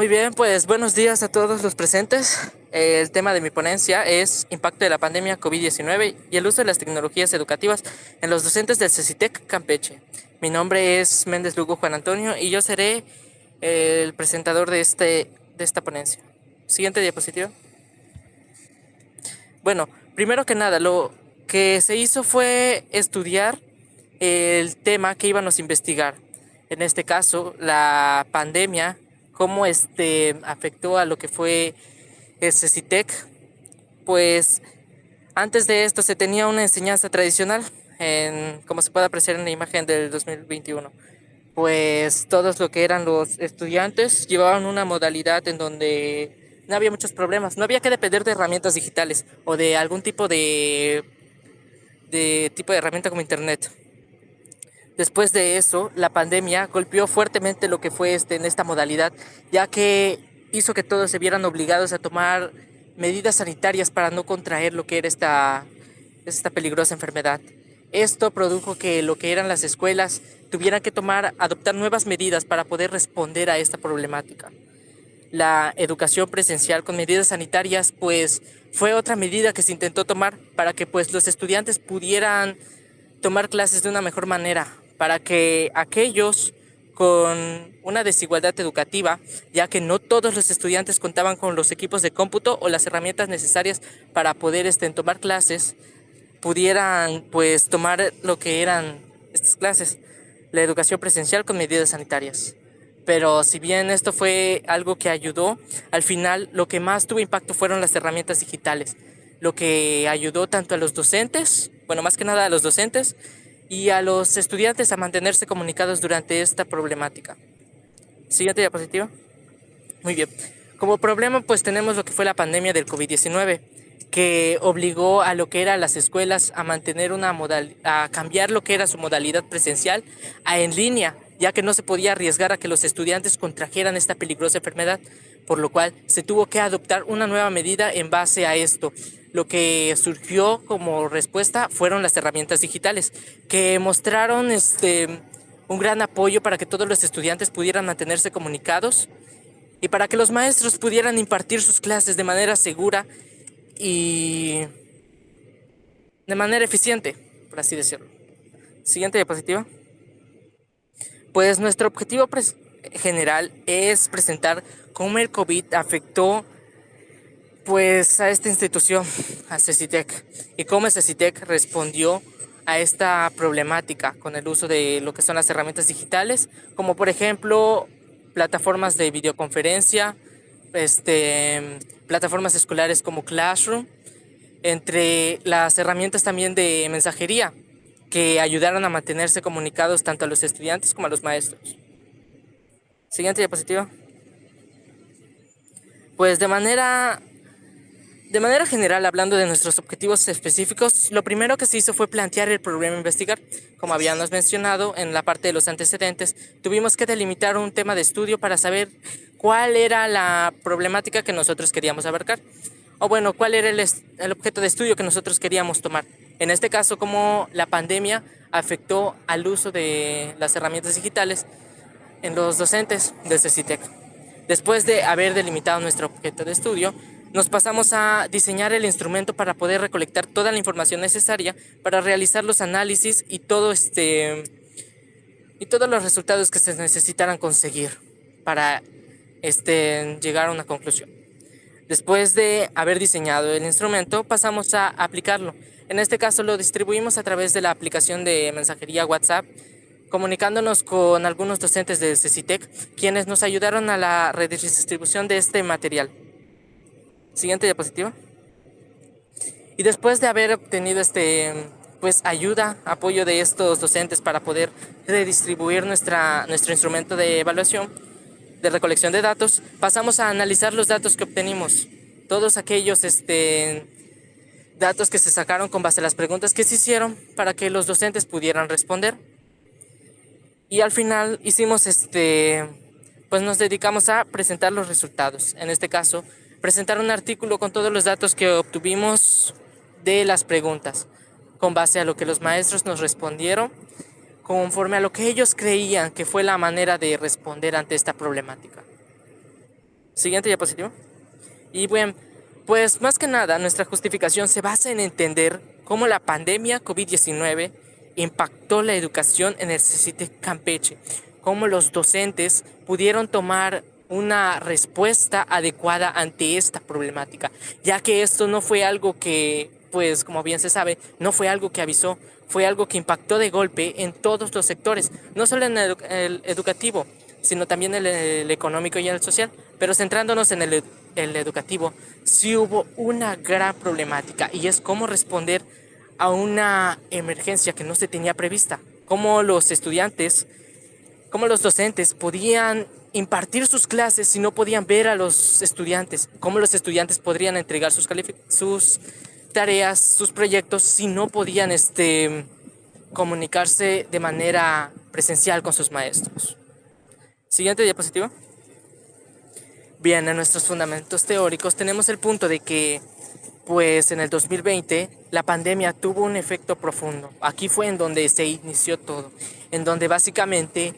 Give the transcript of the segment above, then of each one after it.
Muy bien, pues buenos días a todos los presentes. El tema de mi ponencia es impacto de la pandemia COVID-19 y el uso de las tecnologías educativas en los docentes del CECITEC Campeche. Mi nombre es Méndez Lugo Juan Antonio y yo seré el presentador de esta ponencia. Siguiente diapositiva. Bueno, primero que nada, lo que se hizo fue estudiar el tema que íbamos a investigar. En este caso, la pandemia, cómo afectó a lo que fue el CECITEC. Pues antes de esto se tenía una enseñanza tradicional, como se puede apreciar en la imagen del 2021. Pues todos lo que eran los estudiantes llevaban una modalidad en donde no había muchos problemas, no había que depender de herramientas digitales o de algún tipo de herramienta como internet. Después de eso, la pandemia golpeó fuertemente lo que fue en esta modalidad, ya que hizo que todos se vieran obligados a tomar medidas sanitarias para no contraer lo que era esta peligrosa enfermedad. Esto produjo que lo que eran las escuelas tuvieran que adoptar nuevas medidas para poder responder a esta problemática. La educación presencial con medidas sanitarias, pues, fue otra medida que se intentó tomar para que, pues, los estudiantes pudieran tomar clases de una mejor manera, para que aquellos con una desigualdad educativa, ya que no todos los estudiantes contaban con los equipos de cómputo o las herramientas necesarias para poder tomar clases, pudieran pues tomar lo que eran estas clases, la educación presencial con medidas sanitarias. Pero si bien esto fue algo que ayudó, al final lo que más tuvo impacto fueron las herramientas digitales, lo que ayudó tanto a los docentes, bueno, más que nada a los docentes y a los estudiantes a mantenerse comunicados durante esta problemática. Siguiente diapositiva. Muy bien. Como problema, pues tenemos lo que fue la pandemia del COVID-19, que obligó a lo que eran las escuelas a mantener a cambiar lo que era su modalidad presencial a en línea, ya que no se podía arriesgar a que los estudiantes contrajeran esta peligrosa enfermedad, por lo cual se tuvo que adoptar una nueva medida en base a esto. Lo que surgió como respuesta fueron las herramientas digitales, que mostraron un gran apoyo para que todos los estudiantes pudieran mantenerse comunicados y para que los maestros pudieran impartir sus clases de manera segura y de manera eficiente, por así decirlo. Siguiente diapositiva. Pues nuestro objetivo general es presentar cómo el COVID afectó pues a esta institución, a CECITEC, y cómo CECITEC respondió a esta problemática con el uso de lo que son las herramientas digitales, como por ejemplo plataformas de videoconferencia, plataformas escolares como Classroom, entre las herramientas también de mensajería que ayudaron a mantenerse comunicados tanto a los estudiantes como a los maestros. Siguiente diapositiva. Pues de manera general, hablando de nuestros objetivos específicos, lo primero que se hizo fue plantear el problema a investigar. Como habíamos mencionado en la parte de los antecedentes, tuvimos que delimitar un tema de estudio para saber cuál era la problemática que nosotros queríamos abarcar. O bueno, cuál era el objeto de estudio que nosotros queríamos tomar. En este caso, cómo la pandemia afectó al uso de las herramientas digitales en los docentes de CECITEC. Después de haber delimitado nuestro objeto de estudio, nos pasamos a diseñar el instrumento para poder recolectar toda la información necesaria para realizar los análisis y todos los resultados que se necesitaran conseguir para llegar a una conclusión. Después de haber diseñado el instrumento, pasamos a aplicarlo. En este caso lo distribuimos a través de la aplicación de mensajería WhatsApp, comunicándonos con algunos docentes del CECITEC, quienes nos ayudaron a la redistribución de este material. Siguiente diapositiva. Y después de haber obtenido pues ayuda, apoyo de estos docentes para poder redistribuir nuestro instrumento de evaluación, de recolección de datos, pasamos a analizar los datos que obtenimos, todos aquellos datos que se sacaron con base a las preguntas que se hicieron para que los docentes pudieran responder. Y al final pues nos dedicamos a presentar los resultados. En este caso, presentar un artículo con todos los datos que obtuvimos de las preguntas, con base a lo que los maestros nos respondieron, conforme a lo que ellos creían que fue la manera de responder ante esta problemática. Siguiente diapositiva. Y bueno, pues más que nada nuestra justificación se basa en entender cómo la pandemia COVID-19 impactó la educación en el CECITE Campeche, cómo los docentes pudieron tomar una respuesta adecuada ante esta problemática, ya que esto no fue algo que, pues como bien se sabe, no fue algo que avisó, fue algo que impactó de golpe en todos los sectores, no solo en el educativo, sino también el económico y el social. Pero centrándonos en el educativo, sí hubo una gran problemática y es cómo responder a una emergencia que no se tenía prevista, cómo los estudiantes, cómo los docentes podían impartir sus clases si no podían ver a los estudiantes, cómo los estudiantes podrían entregar sus tareas, sus proyectos si no podían comunicarse de manera presencial con sus maestros. Siguiente diapositiva. Bien, en nuestros fundamentos teóricos tenemos el punto de que, pues en el 2020, la pandemia tuvo un efecto profundo. Aquí fue en donde se inició todo, en donde básicamente,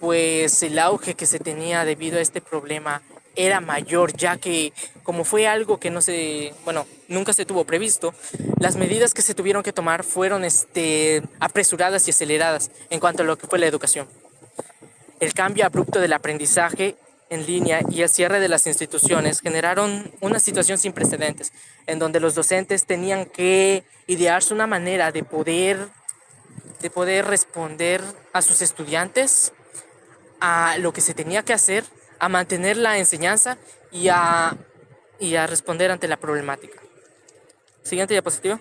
pues el auge que se tenía debido a este problema era mayor, ya que como fue algo que nunca se tuvo previsto, las medidas que se tuvieron que tomar fueron apresuradas y aceleradas en cuanto a lo que fue la educación. El cambio abrupto del aprendizaje en línea y el cierre de las instituciones generaron una situación sin precedentes, en donde los docentes tenían que idearse una manera de poder responder a sus estudiantes, a lo que se tenía que hacer, a mantener la enseñanza y a responder ante la problemática. Siguiente diapositiva.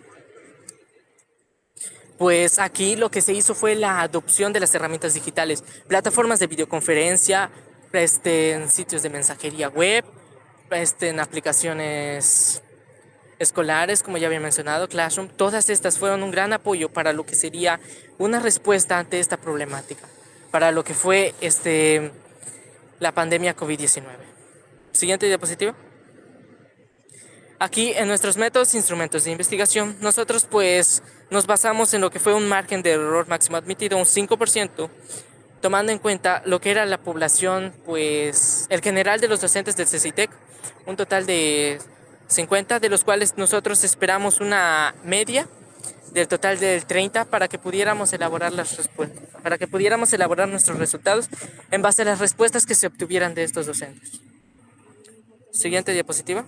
Pues aquí lo que se hizo fue la adopción de las herramientas digitales, plataformas de videoconferencia, en sitios de mensajería web, en aplicaciones escolares, como ya había mencionado, Classroom. Todas estas fueron un gran apoyo para lo que sería una respuesta ante esta problemática, para lo que fue la pandemia COVID-19. Siguiente diapositiva. Aquí en nuestros métodos e instrumentos de investigación, nosotros pues nos basamos en lo que fue un margen de error máximo admitido, un 5%, tomando en cuenta lo que era la población, pues el general de los docentes del CECITEC, un total de 50, de los cuales nosotros esperamos una media del total del 30 para que pudiéramos elaborar las respuestas, para que pudiéramos elaborar nuestros resultados en base a las respuestas que se obtuvieran de estos docentes. Siguiente diapositiva.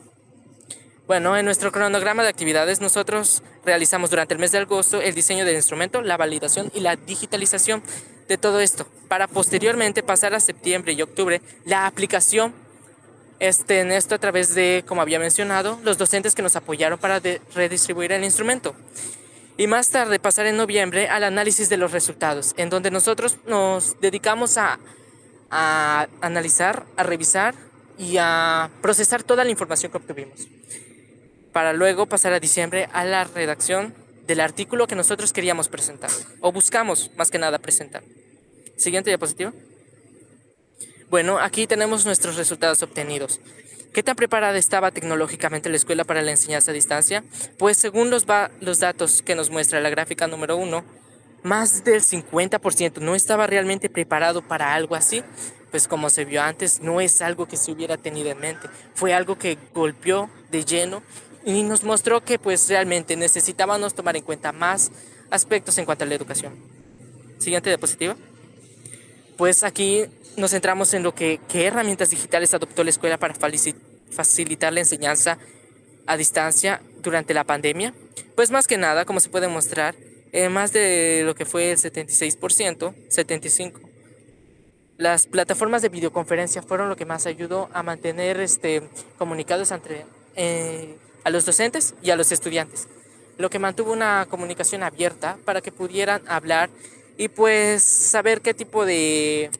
Bueno, en nuestro cronograma de actividades nosotros realizamos durante el mes de agosto el diseño del instrumento, la validación y la digitalización de todo esto, para posteriormente pasar a septiembre y octubre la aplicación en esto a través de, como había mencionado, los docentes que nos apoyaron para redistribuir el instrumento. Y más tarde pasar en noviembre al análisis de los resultados, en donde nosotros nos dedicamos a analizar, a revisar y a procesar toda la información que obtuvimos, para luego pasar a diciembre a la redacción del artículo que nosotros queríamos presentar, o buscamos más que nada presentar. Siguiente diapositiva. Bueno, aquí tenemos nuestros resultados obtenidos. ¿Qué tan preparada estaba tecnológicamente la escuela para la enseñanza a distancia? Pues según los datos que nos muestra la gráfica número 1, más del 50% no estaba realmente preparado para algo así. Pues como se vio antes, no es algo que se hubiera tenido en mente. Fue algo que golpeó de lleno y nos mostró que pues realmente necesitábamos tomar en cuenta más aspectos en cuanto a la educación. Siguiente diapositiva. Pues aquí nos centramos en lo qué herramientas digitales adoptó la escuela para facilitar la enseñanza a distancia durante la pandemia. Pues más que nada, como se puede mostrar, más de lo que fue el 76%, 75%, las plataformas de videoconferencia fueron lo que más ayudó a mantener comunicados entre a los docentes y a los estudiantes, lo que mantuvo una comunicación abierta para que pudieran hablar y pues saber qué tipo de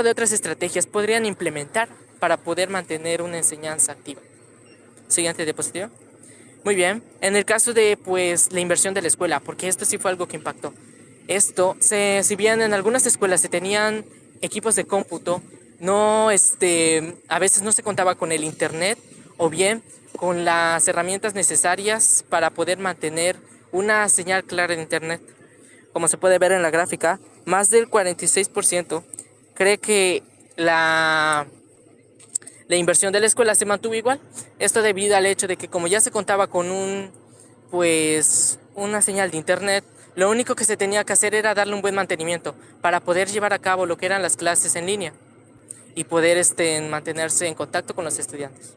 otras estrategias podrían implementar para poder mantener una enseñanza activa. Siguiente diapositiva. Muy bien, en el caso de pues la inversión de la escuela, porque esto sí fue algo que impactó. Si bien en algunas escuelas se tenían equipos de cómputo, no a veces no se contaba con el internet o bien con las herramientas necesarias para poder mantener una señal clara en internet. Como se puede ver en la gráfica, más del 46% cree que la La inversión de la escuela se mantuvo igual, esto debido al hecho de que como ya se contaba con una señal de internet, lo único que se tenía que hacer era darle un buen mantenimiento para poder llevar a cabo lo que eran las clases en línea y poder mantenerse en contacto con los estudiantes.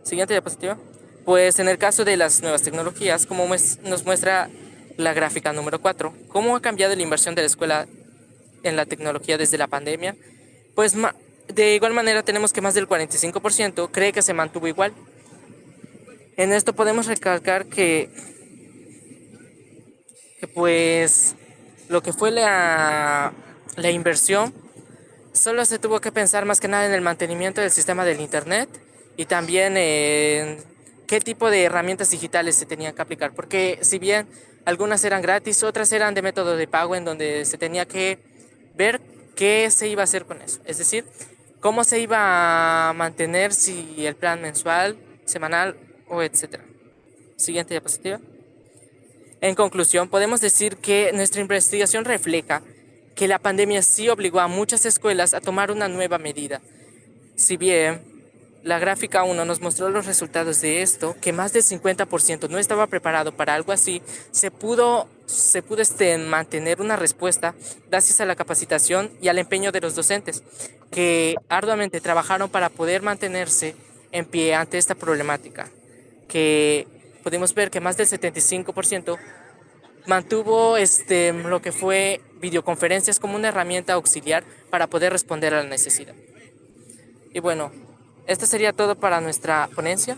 Siguiente diapositiva. Pues en el caso de las nuevas tecnologías, como nos muestra la gráfica número 4, ¿cómo ha cambiado la inversión de la escuela en la tecnología desde la pandemia? Pues de igual manera tenemos que más del 45% cree que se mantuvo igual. En esto podemos recalcar que pues lo que fue la inversión, solo se tuvo que pensar más que nada en el mantenimiento del sistema del internet y también en qué tipo de herramientas digitales se tenían que aplicar, porque si bien algunas eran gratis, otras eran de método de pago en donde se tenía que ver qué se iba a hacer con eso, es decir, cómo se iba a mantener, si el plan mensual, semanal o etcétera. Siguiente diapositiva. En conclusión, podemos decir que nuestra investigación refleja que la pandemia sí obligó a muchas escuelas a tomar una nueva medida. Si bien la gráfica 1 nos mostró los resultados de esto, que más del 50% no estaba preparado para algo así, se pudo mantener una respuesta gracias a la capacitación y al empeño de los docentes, que arduamente trabajaron para poder mantenerse en pie ante esta problemática, que pudimos ver que más del 75% mantuvo lo que fue videoconferencias como una herramienta auxiliar para poder responder a la necesidad. Y bueno, esto sería todo para nuestra ponencia.